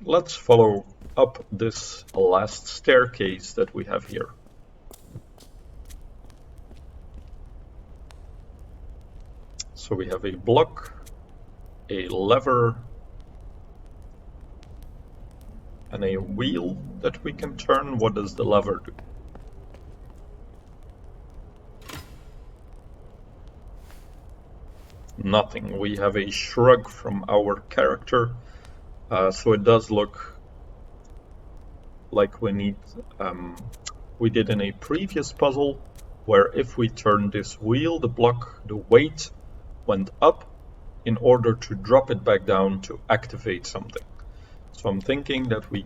let's follow up this last staircase that we have here. So we have a block, a lever, and a wheel that we can turn. What does the lever do? Nothing. We have a shrug from our character, so it does look like we did in a previous puzzle, where if we turn this wheel, the block, the weight went up in order to drop it back down to activate something. So I'm thinking that we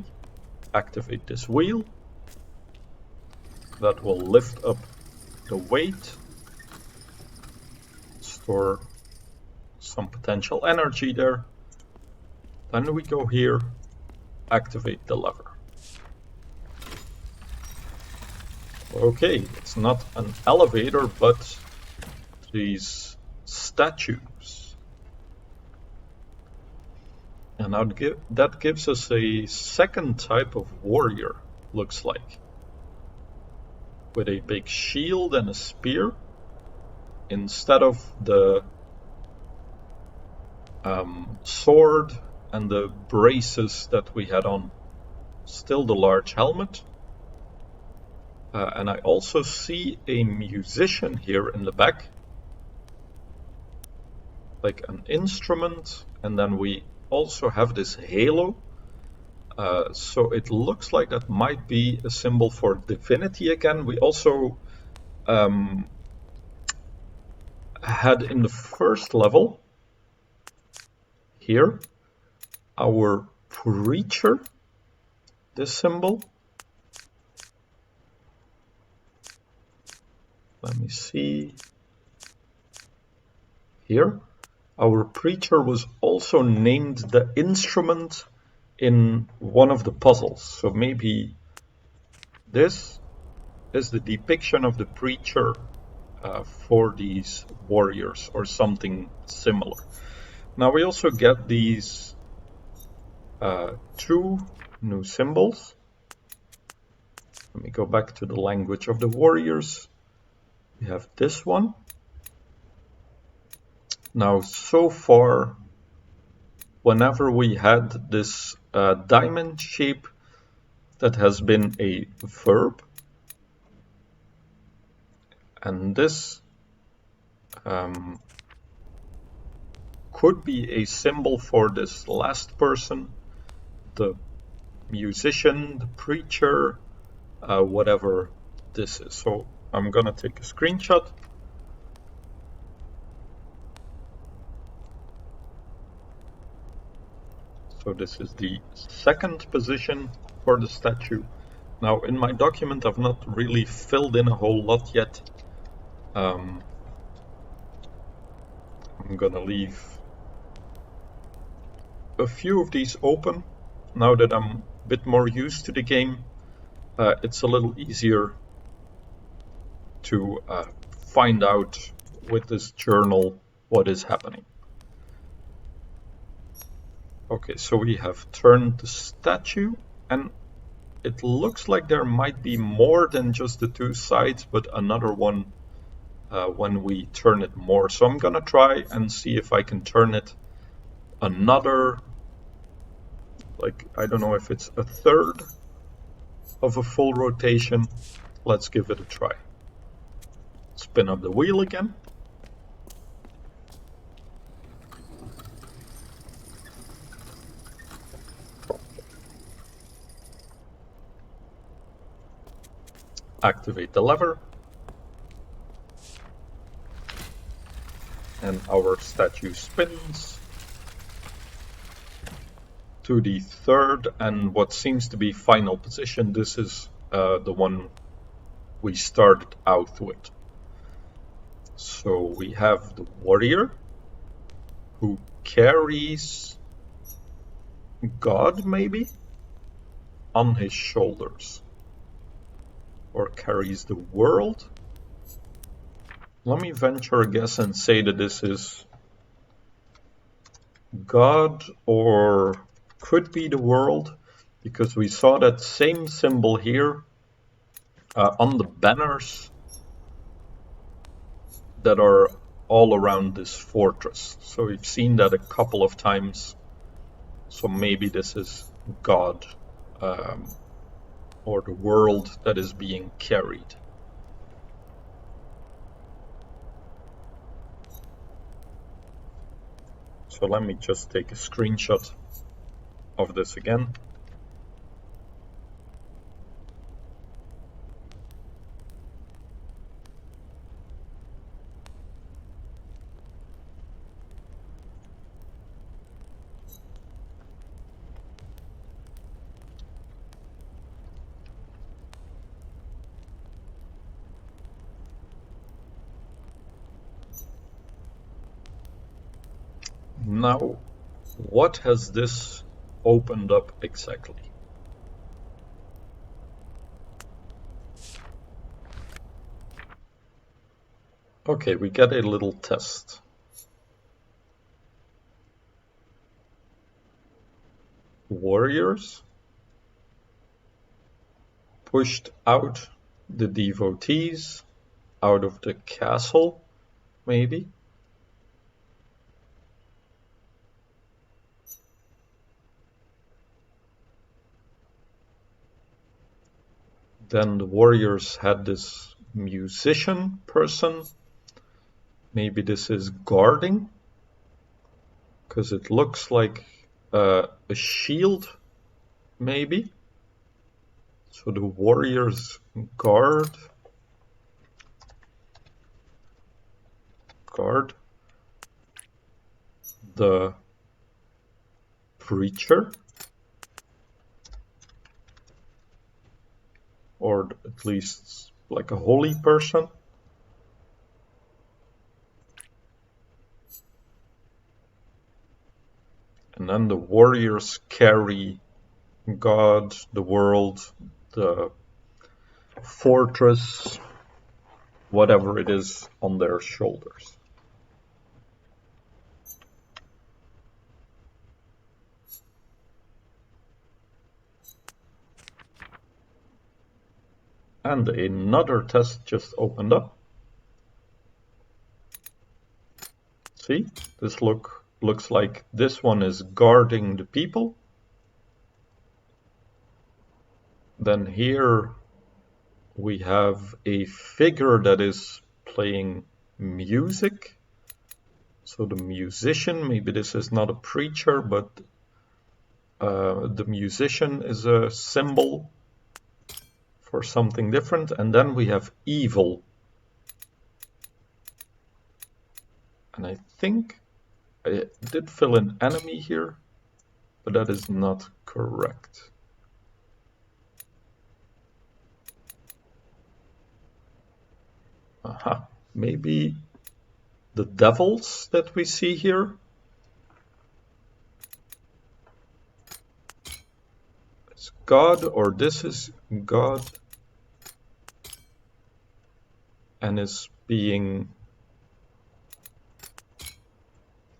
activate this wheel. That will lift up the weight, store some potential energy there. Then we go here, activate the lever. Okay, it's not an elevator, but these statues. And that gives us a second type of warrior, looks like. With a big shield and a spear, instead of the sword and the braces that we had on. Still the large helmet. And I also see a musician here in the back. Like an instrument, and then we also have this halo. So it looks like that might be a symbol for divinity again. We also had in the first level here our preacher, this symbol. Let me see. Here, our preacher was also named the instrument in one of the puzzles. So maybe this is the depiction of the preacher for these warriors or something similar. Now we also get these two new symbols. Let me go back to the language of the warriors. We have this one. Now, so far, whenever we had this diamond shape, that has been a verb. And this could be a symbol for this last person, the musician, the preacher, whatever this is. So I'm gonna take a screenshot. So this is the second position for the statue. Now in my document I've not really filled in a whole lot yet. I'm gonna leave a few of these open. Now that I'm a bit more used to the game, it's a little easier to find out with this journal what is happening. Okay, so we have turned the statue, and it looks like there might be more than just the two sides, but another one when we turn it more. So I'm gonna try and see if I can turn it another, like, I don't know if it's a third of a full rotation. Let's give it a try. Spin up the wheel again. Activate the lever. And our statue spins to the third and what seems to be final position. This is the one we started out with. So we have the warrior who carries God, maybe, on his shoulders, or carries the world. Let me venture a guess and say that this is God, or could be the world, because we saw that same symbol here on the banners that are all around this fortress. So we've seen that a couple of times. So maybe this is God, or the world that is being carried. So let me just take a screenshot of this again. Now, what has this opened up exactly? Okay, we get a little test. Warriors pushed out the devotees out of the castle, maybe? Then the warriors had this musician person. Maybe this is guarding, because it looks like a shield, maybe. So the warriors guard the preacher, or at least like a holy person. And then the warriors carry God, the world, the fortress, whatever it is, on their shoulders. And another test just opened up. See, this looks like this one is guarding the people. Then here we have a figure that is playing music. So the musician, maybe this is not a preacher, but the musician is a symbol for something different. And then we have evil. And I think I did fill in enemy here, but that is not correct. Aha, maybe the devils that we see here. It's God, or this is God, and is being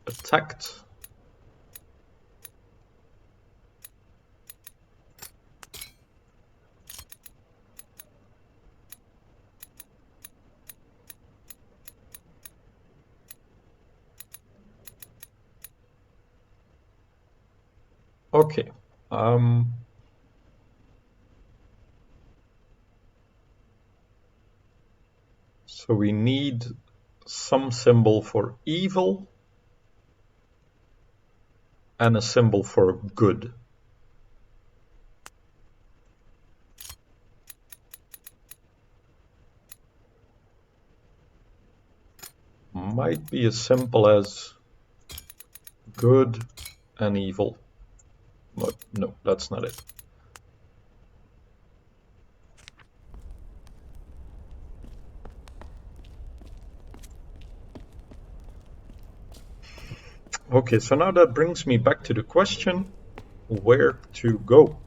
attacked. Okay. So we need some symbol for evil and a symbol for good. Might be as simple as good and evil, but no, that's not it. Okay, so now that brings me back to the question, where to go?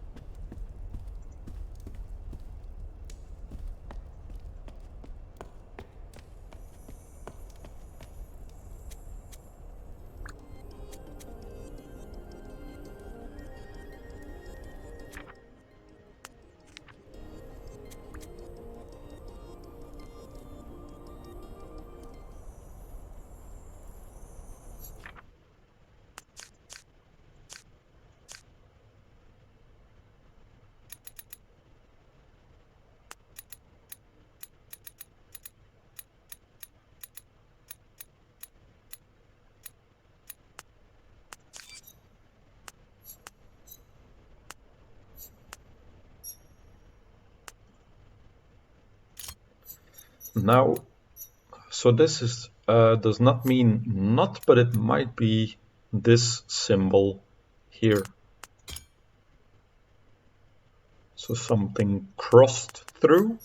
Now, so this is does not mean not, but it might be this symbol here. So something crossed through,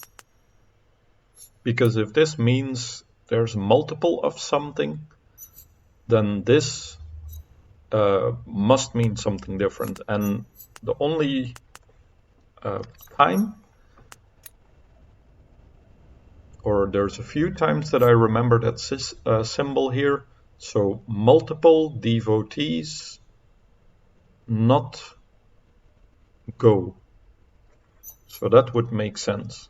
because if this means there's multiple of something, then this must mean something different. And the only time, or there's a few times that I remember that symbol here. So multiple devotees not go. So that would make sense.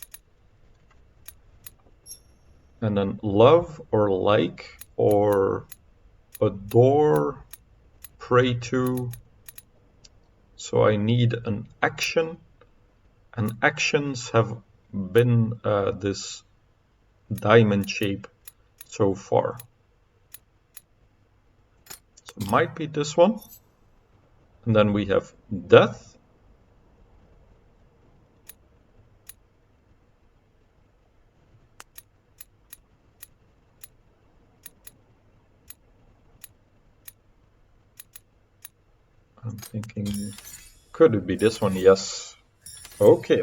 And then love or like or adore, pray to. So I need an action, and actions have been this diamond shape so far. So it might be this one. And then we have death. I'm thinking, could it be this one? Yes. Okay.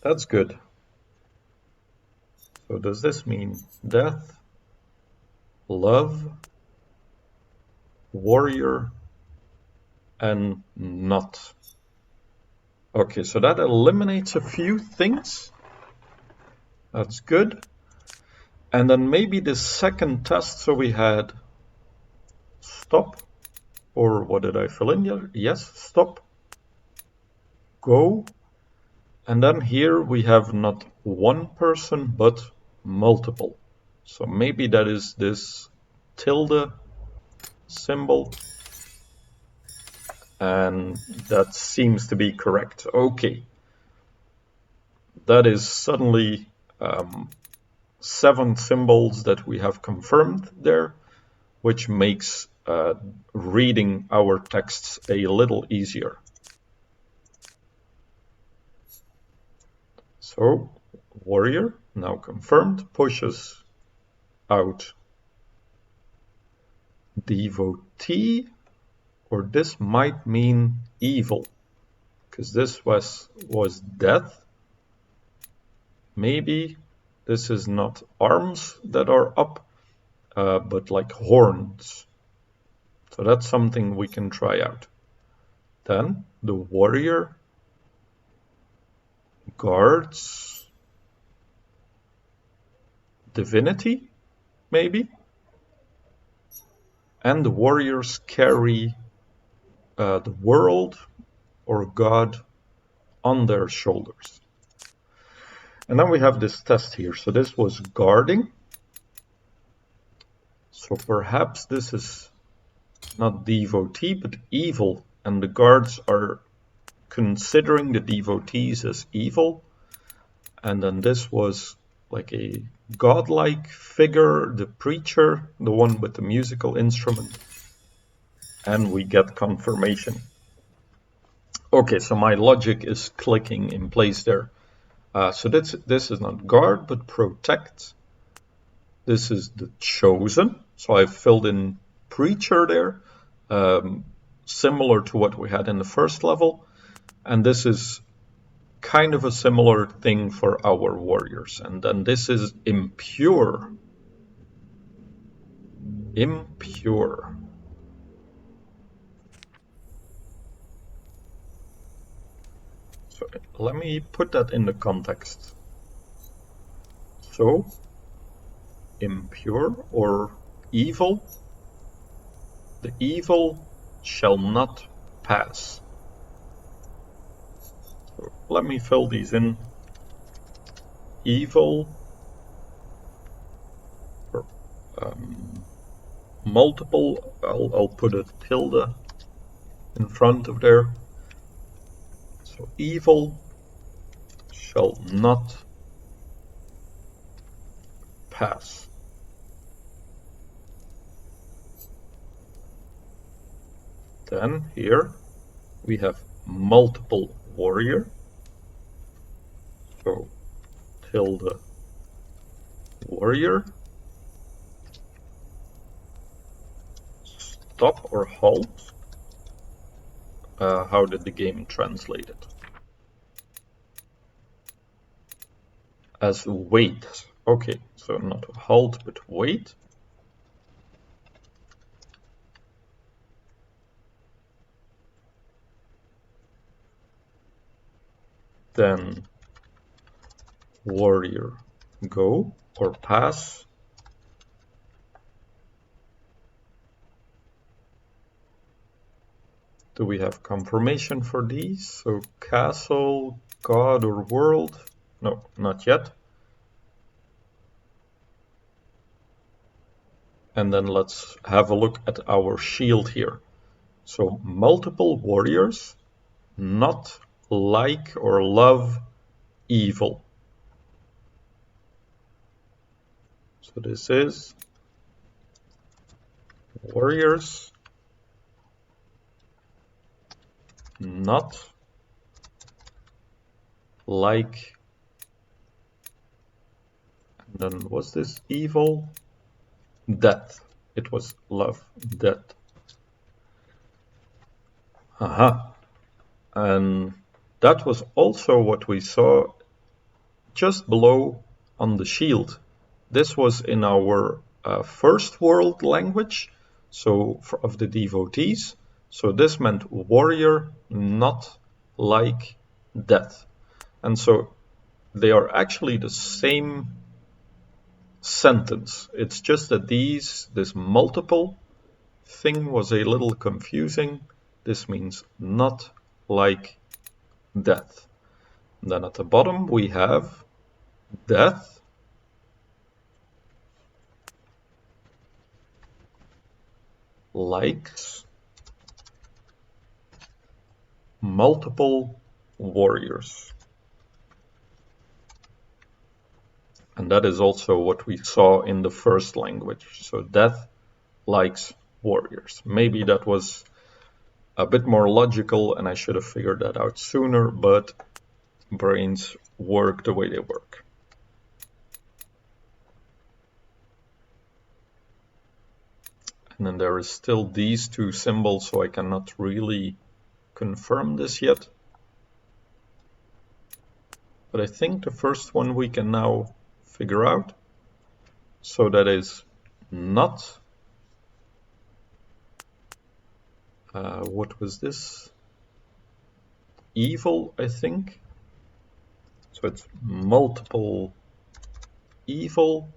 That's good. So does this mean death, love, warrior, and not? Okay, so that eliminates a few things. That's good. And then maybe the second test, so we had stop, or what did I fill in here? Yes, stop, go. And then here we have not one person, but multiple. So maybe that is this tilde symbol. And that seems to be correct. Okay. That is suddenly 7 symbols that we have confirmed there, which makes reading our texts a little easier. So warrior, now confirmed, pushes out devotee, or this might mean evil, because this was death. Maybe this is not arms that are up, but like horns. So that's something we can try out. Then the warrior guards divinity, maybe? And the warriors carry the world or God on their shoulders. And then we have this test here. So this was guarding. So perhaps this is not devotee, but evil. And the guards are considering the devotees as evil. And then this was like a godlike figure, the preacher, the one with the musical instrument. And we get confirmation. Okay, so my logic is clicking in place there. So this is not guard, but protect. This is the chosen. So I've filled in preacher there, similar to what we had in the first level. And this is kind of a similar thing for our warriors. And then this is impure. Impure. So let me put that in the context. So impure or evil, the evil shall not pass. So let me fill these in. Evil, or, multiple, I'll put a tilde in front of there. So evil shall not pass. Then here we have multiple warrior. So tilde warrior, stop or halt. How did the game translate it? As wait. Okay, so not halt, but wait. Then warrior go or pass. Do we have confirmation for these? So castle, god or world? No, not yet. And then let's have a look at our shield here. So multiple warriors, not like or love evil. So this is warriors, not like, and then was this evil? Death. It was love, death. Aha. And that was also what we saw just below on the shield. This was in our first world language, so of the devotees. So this meant warrior, not like death. And so they are actually the same sentence. It's just that this multiple thing was a little confusing. This means not like death. And then at the bottom we have death likes multiple warriors. And that is also what we saw in the first language. So death likes warriors. Maybe that was a bit more logical and I should have figured that out sooner, but brains work the way they work. And then there is still these two symbols, so I cannot really confirm this yet. But I think the first one we can now figure out. So that is not, what was this? Evil, I think. So it's multiple evil,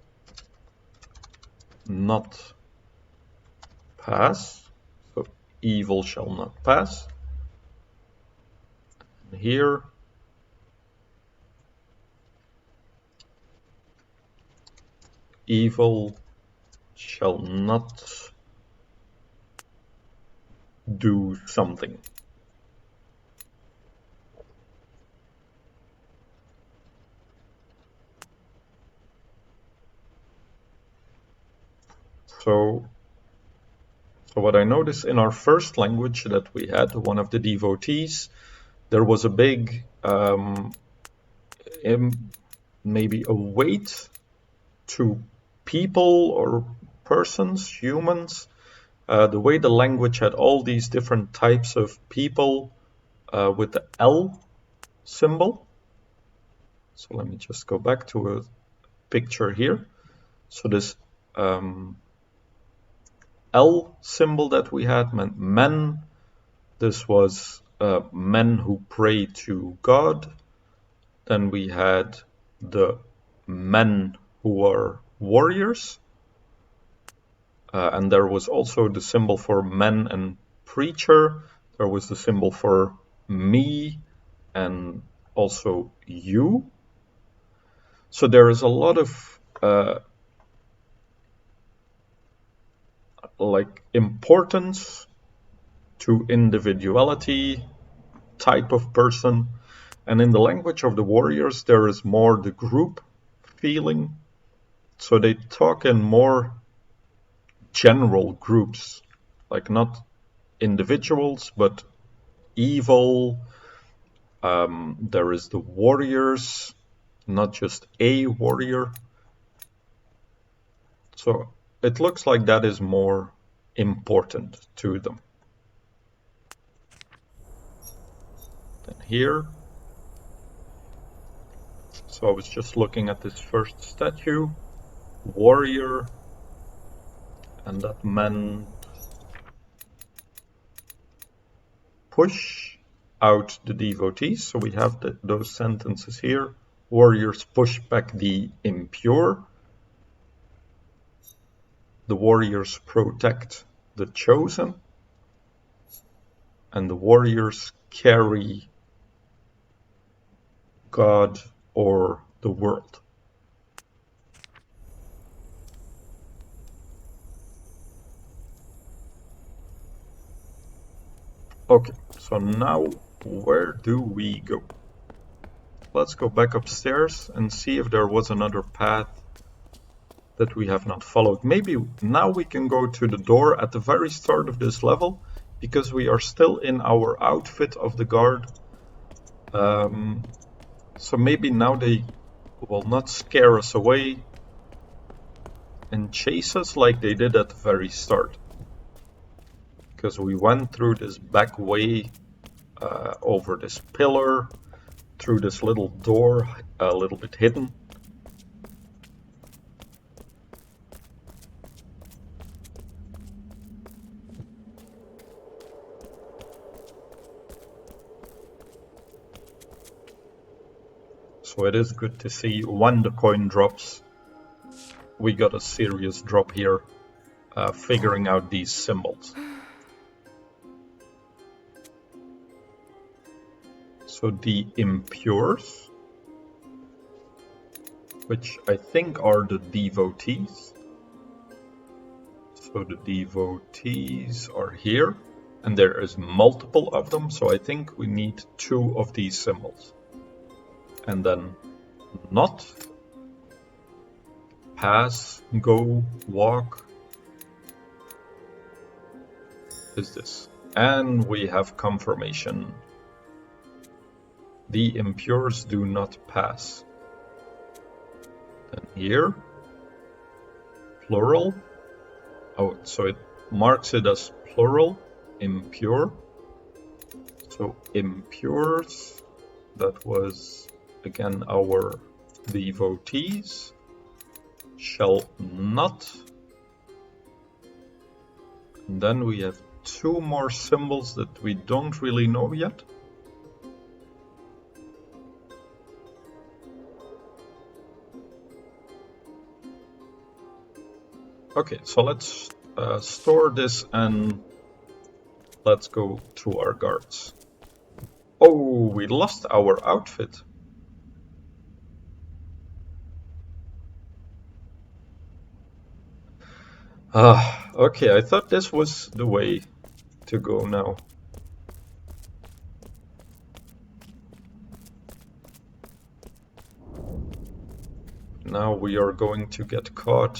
not pass. So evil shall not pass. And here, evil shall not do something. So what I noticed in our first language that we had, one of the devotees, there was a big, maybe a weight to people or persons, humans. The way the language had all these different types of people with the L symbol. So let me just go back to a picture here. So this L symbol that we had meant men. This was men who pray to God. Then we had the men who are warriors. And there was also the symbol for men and preacher. There was the symbol for me and also you. So there is a lot of like importance to individuality, type of person. And in the language of the warriors, there is more the group feeling. So they talk in more general groups, like not individuals, but evil. There is the warriors, not just a warrior. So it looks like that is more important to them. Then here, so I was just looking at this first statue, warrior, and that meant push out the devotees. So we have those sentences here. Warriors push back the impure. The warriors protect the chosen. And the warriors carry God or the world. Okay, so now where do we go? Let's go back upstairs and see if there was another path that we have not followed. Maybe now we can go to the door at the very start of this level, because we are still in our outfit of the guard. So maybe now they will not scare us away and chase us like they did at the very start. Because we went through this back way, over this pillar, through this little door, a little bit hidden. So it is good to see when the coin drops. We got a serious drop here, figuring out these symbols. So the impures, which I think are the devotees. So the devotees are here, and there is multiple of them, so I think we need 2 of these symbols. And then not, pass, go, walk, is this. And we have confirmation. The impures do not pass. Then here, plural. Oh, so it marks it as plural, impure. So impures, that was again our devotees, shall not. And then we have 2 more symbols that we don't really know yet. Okay, so let's store this and let's go to our guards. Oh, we lost our outfit. Okay, I thought this was the way to go now. Now we are going to get caught.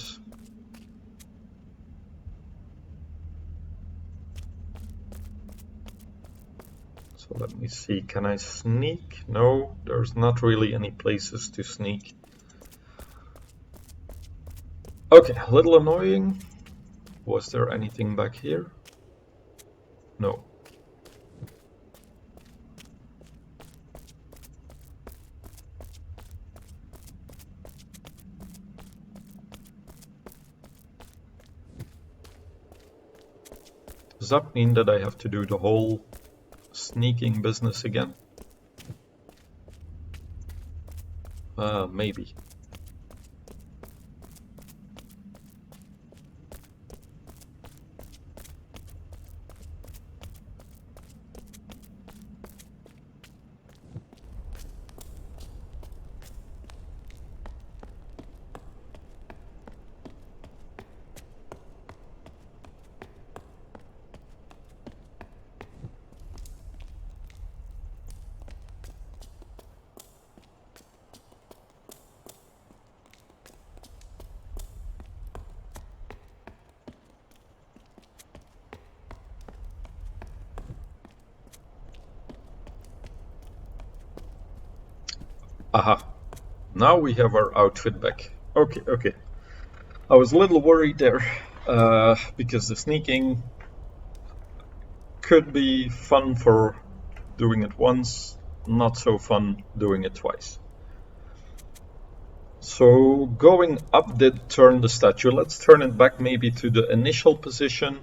So let me see, can I sneak? No, there's not really any places to sneak. Okay, a little annoying. Was there anything back here? No. Does that mean that I have to do the whole sneaking business again? Maybe. Aha, now we have our outfit back. Okay. I was a little worried there because the sneaking could be fun for doing it once, not so fun doing it twice. So going up did turn the statue. Let's turn it back maybe to the initial position.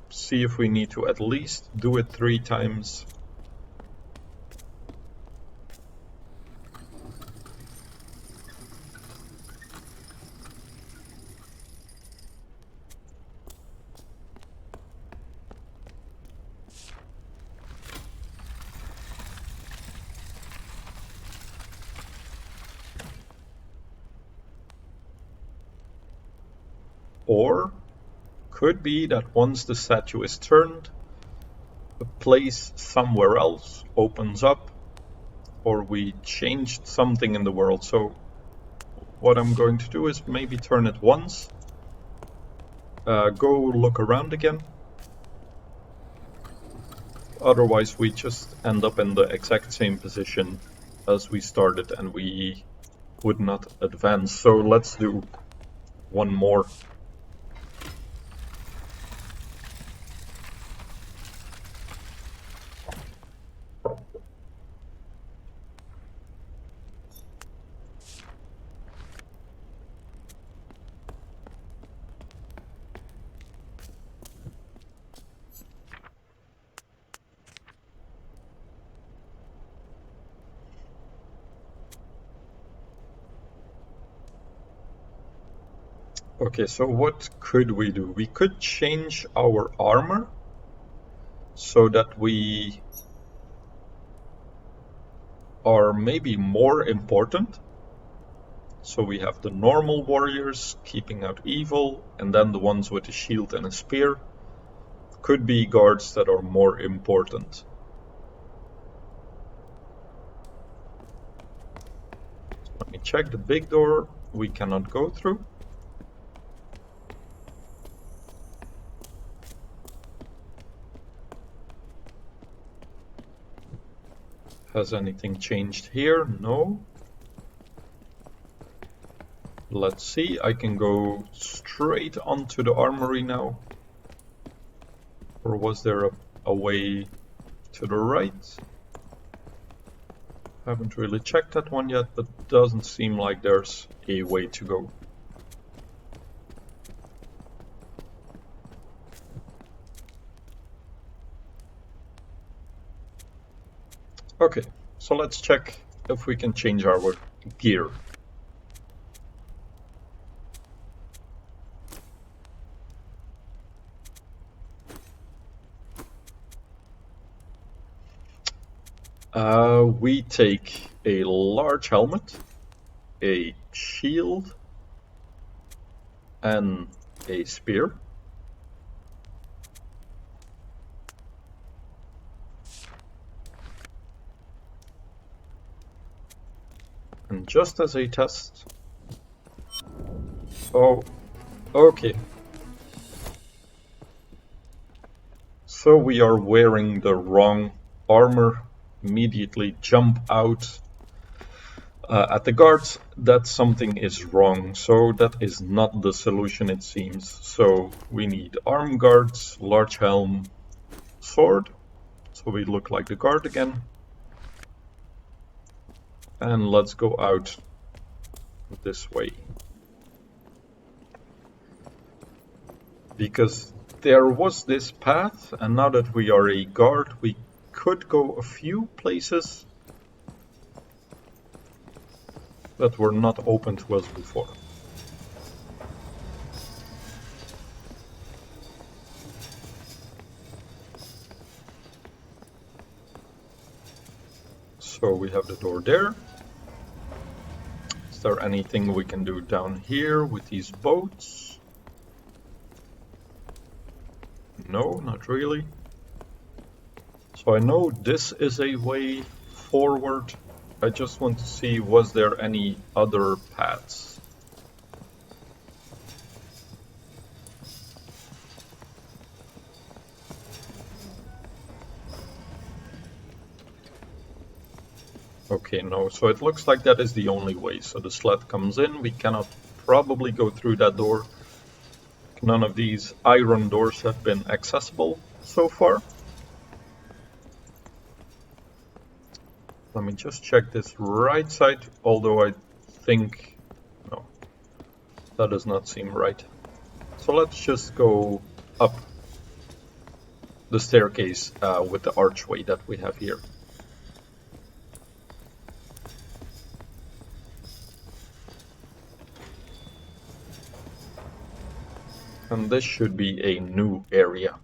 See if we need to at least do it 3 times. Or could be that once the statue is turned, a place somewhere else opens up, or we changed something in the world. So what I'm going to do is maybe turn it once, go look around again. Otherwise we just end up in the exact same position as we started and we would not advance. So let's do one more. Okay, so what could we do? We could change our armor so that we are maybe more important. So we have the normal warriors keeping out evil, and then the ones with a shield and a spear could be guards that are more important. Let me check the big door. We cannot go through. Has anything changed here? No. Let's see, I can go straight onto the armory now. Or was there a way to the right? Haven't really checked that one yet, but doesn't seem like there's a way to go. Okay, so let's check if we can change our gear. We take a large helmet, a shield, and a spear. And just as a test... Oh, okay. So we are wearing the wrong armor. Immediately jump out at the guards that something is wrong. So that is not the solution, it seems. So we need arm guards, large helm, sword. So we look like the guard again. And let's go out this way. Because there was this path, and now that we are a guard, we could go a few places that were not open to us before. So we have the door there. Is there anything we can do down here with these boats? No, not really. So I know this is a way forward. I just want to see, was there any other paths? Okay, no, so it looks like that is the only way. So the sled comes in, we cannot probably go through that door. None of these iron doors have been accessible so far. Let me just check this right side, although I think, no, that does not seem right. So let's just go up the staircase with the archway that we have here. And this should be a new area.